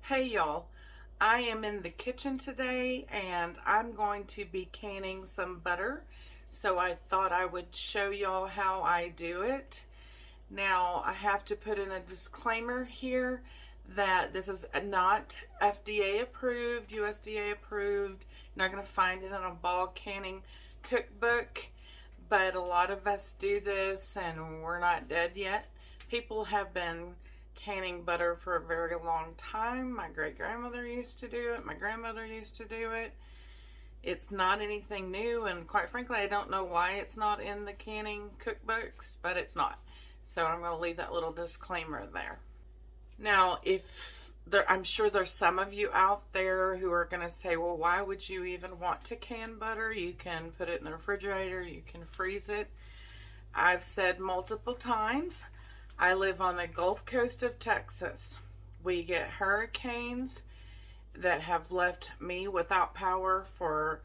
Hey y'all, I am in the kitchen today and I'm going to be canning some butter. So I thought I would show y'all how I do it. Now I have to put in a disclaimer here that this is not FDA approved, USDA approved. You're not going to find it in a ball canning cookbook, but a lot of us do this and we're not dead yet. People have been canning butter for a very long time. My great-grandmother used to do it. My grandmother used to do it. It's not anything new, and quite frankly, I don't know why it's not in the canning cookbooks, but it's not. So I'm going to leave that little disclaimer there. Now, I'm sure there's some of you out there who are going to say, well, why would you even want to can butter? You can put it in the refrigerator. You can freeze it. I've said multiple times, I live on the Gulf Coast of Texas. We get hurricanes that have left me without power for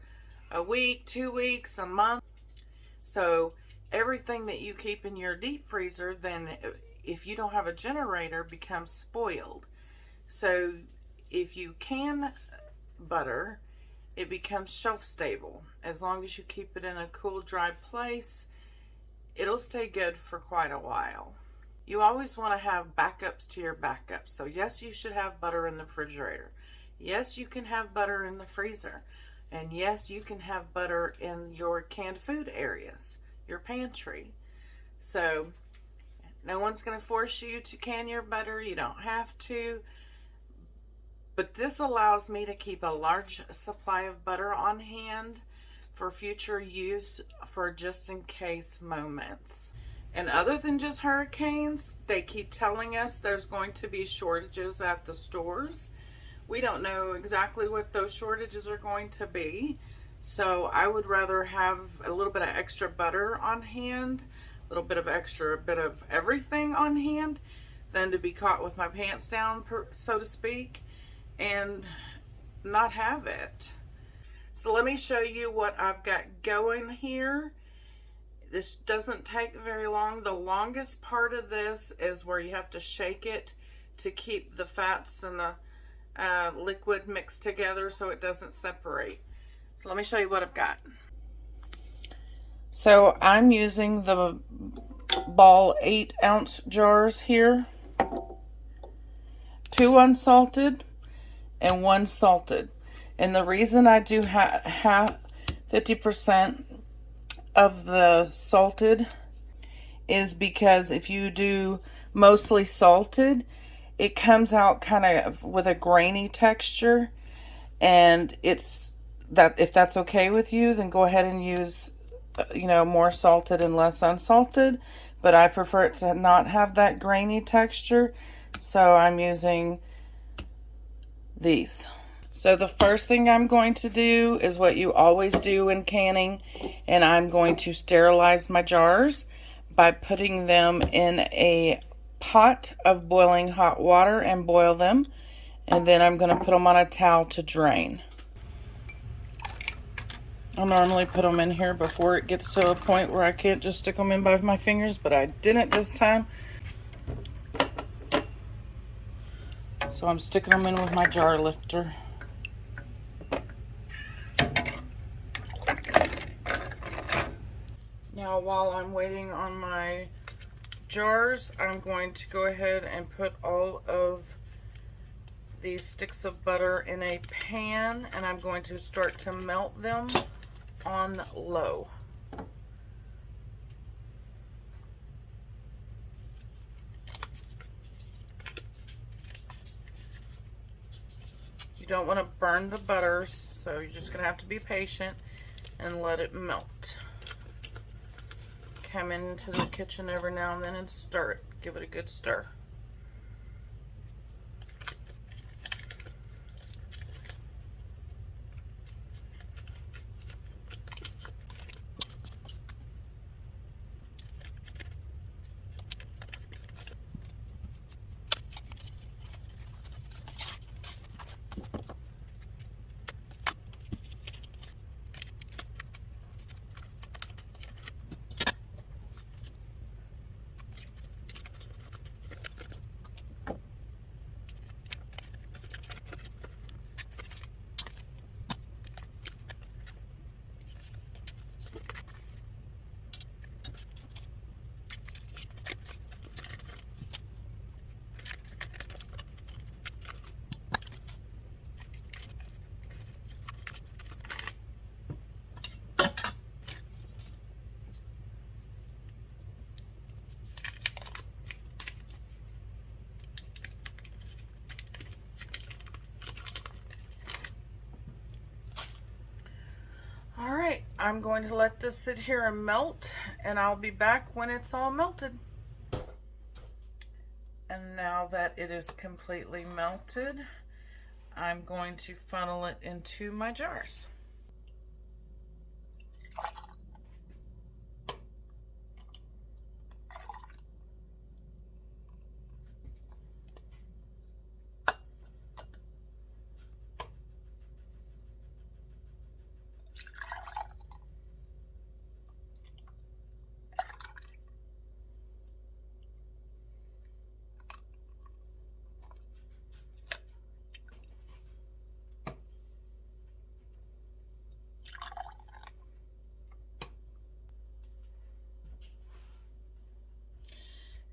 a week, 2 weeks, a month. So everything that you keep in your deep freezer, then if you don't have a generator, becomes spoiled. So if you can butter, it becomes shelf stable. As long as you keep it in a cool, dry place, it'll stay good for quite a while. You always want to have backups to your backups. So yes, you should have butter in the refrigerator. Yes, you can have butter in the freezer. And yes, you can have butter in your canned food areas, your pantry. So no one's going to force you to can your butter. You don't have to. But this allows me to keep a large supply of butter on hand for future use, for just in case moments. And other than just hurricanes, they keep telling us there's going to be shortages at the stores. We don't know exactly what those shortages are going to be. So I would rather have a little bit of extra butter on hand, a little bit of extra bit of everything on hand, than to be caught with my pants down, so to speak, and not have it. So let me show you what I've got going here. This doesn't take very long. The longest part of this is where you have to shake it to keep the fats and the liquid mixed together so it doesn't separate. So let me show you what I've got. So I'm using the Ball 8-ounce jars here. 2 unsalted and 1 salted. And the reason I do have 50% of the salted is because if you do mostly salted, it comes out kind of with a grainy texture, and it's that, if that's okay with you, then go ahead and use more salted and less unsalted, but I prefer it to not have that grainy texture, so I'm using these. So the first thing I'm going to do is what you always do in canning, and I'm going to sterilize my jars by putting them in a pot of boiling hot water and boil them, and then I'm going to put them on a towel to drain. I normally put them in here before it gets to a point where I can't just stick them in by my fingers, but I didn't this time. So I'm sticking them in with my jar lifter. Now, while I'm waiting on my jars, I'm going to go ahead and put all of these sticks of butter in a pan, and I'm going to start to melt them on low. You don't want to burn the butters, so you're just going to have to be patient and let it melt. Come into the kitchen every now and then and stir it. Give it a good stir. I'm going to let this sit here and melt, and I'll be back when it's all melted. And now that it is completely melted, I'm going to funnel it into my jars.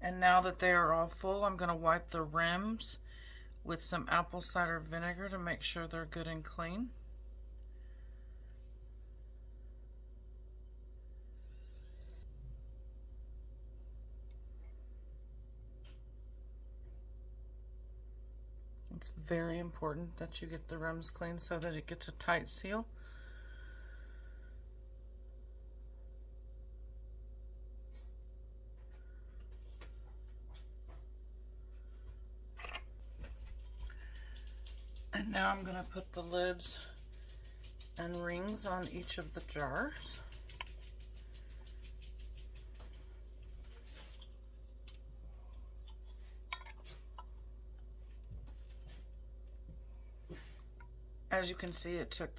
And now that they are all full, I'm going to wipe the rims with some apple cider vinegar to make sure they're good and clean. It's very important that you get the rims clean so that it gets a tight seal. And now I'm going to put the lids and rings on each of the jars. As you can see, it took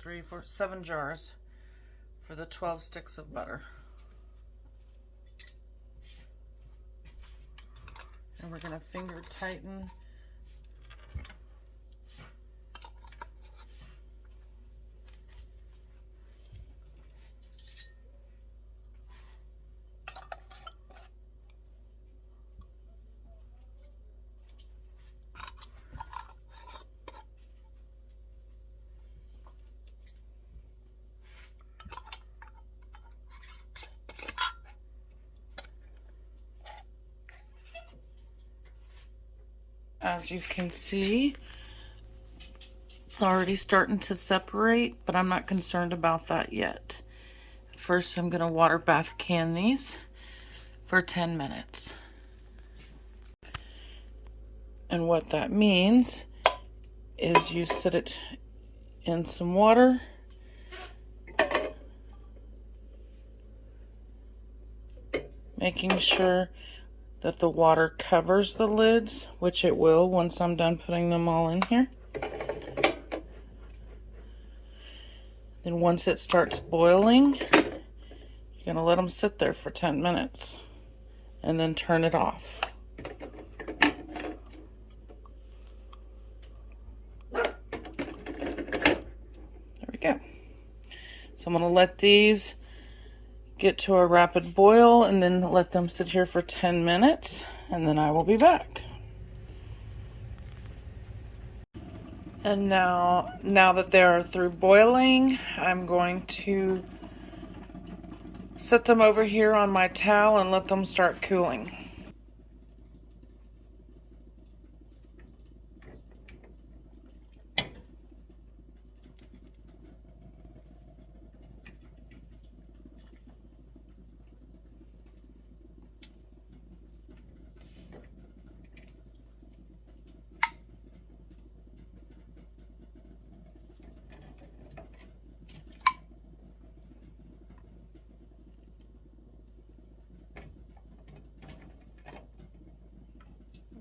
7 jars for the 12 sticks of butter. And we're going to finger tighten As you can see, it's already starting to separate, but I'm not concerned about that yet. First, I'm going to water bath can these for 10 minutes. And what that means is you sit it in some water, making sure that the water covers the lids, which it will once I'm done putting them all in here. Then once it starts boiling, you're going to let them sit there for 10 minutes and then turn it off. There we go. So I'm going to let these get to a rapid boil and then let them sit here for 10 minutes, and then I will be back. And now that they're through boiling, I'm going to set them over here on my towel and let them start cooling.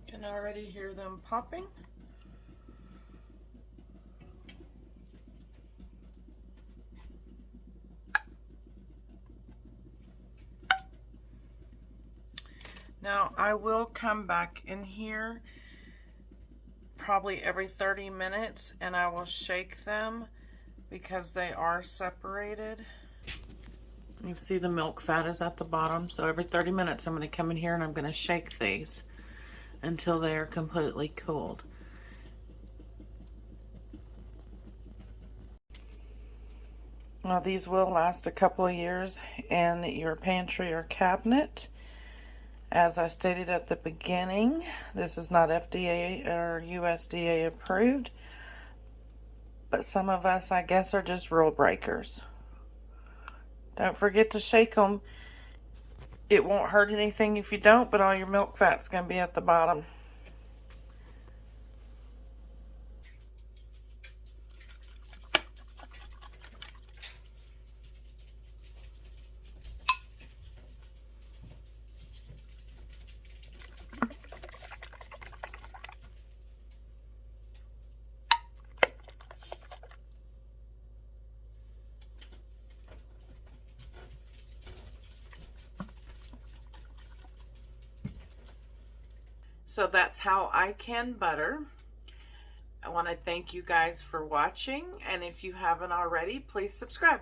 You can already hear them popping. Now I will come back in here probably every 30 minutes and I will shake them because they are separated. You see the milk fat is at the bottom, so every 30 minutes I'm going to come in here and I'm going to shake these until they are completely cooled. Now these will last a couple of years in your pantry or cabinet. As I stated at the beginning, this is not FDA or USDA approved, but some of us, I guess, are just rule breakers. Don't forget to shake them. It won't hurt anything if you don't, but all your milk fat's going to be at the bottom. So that's how I can butter. I want to thank you guys for watching, and if you haven't already, please subscribe.